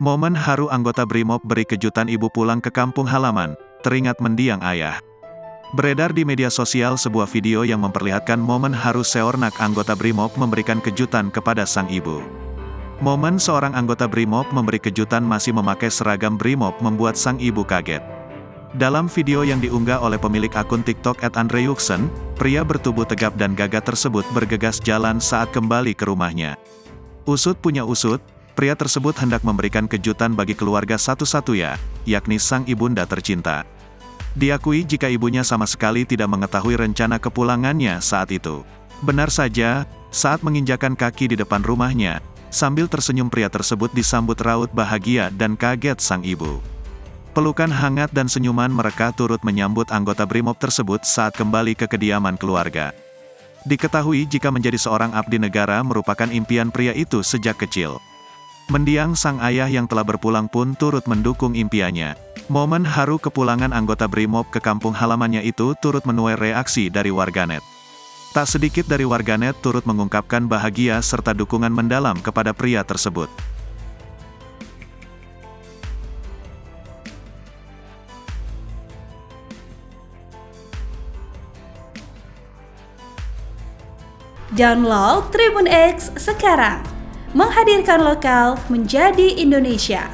Momen haru anggota Brimob beri kejutan ibu pulang ke kampung halaman, teringat mendiang ayah. Beredar di media sosial sebuah video yang memperlihatkan momen haru seorang anggota Brimob memberikan kejutan kepada sang ibu. Momen seorang anggota Brimob memberi kejutan masih memakai seragam Brimob membuat sang ibu kaget. Dalam video yang diunggah oleh pemilik akun TikTok @andreyuksen, pria bertubuh tegap dan gagah tersebut bergegas jalan saat kembali ke rumahnya. Usut punya usut, pria tersebut hendak memberikan kejutan bagi keluarga satu-satunya, yakni sang ibunda tercinta. Diakui jika ibunya sama sekali tidak mengetahui rencana kepulangannya saat itu. Benar saja, saat menginjakan kaki di depan rumahnya, sambil tersenyum pria tersebut disambut raut bahagia dan kaget sang ibu. Pelukan hangat dan senyuman mereka turut menyambut anggota Brimob tersebut saat kembali ke kediaman keluarga. Diketahui jika menjadi seorang abdi negara merupakan impian pria itu sejak kecil. Mendiang sang ayah yang telah berpulang pun turut mendukung impiannya. Momen haru kepulangan anggota Brimob ke kampung halamannya itu turut menuai reaksi dari warganet. Tak sedikit dari warganet turut mengungkapkan bahagia serta dukungan mendalam kepada pria tersebut. Download Tribun X sekarang, menghadirkan lokal menjadi Indonesia.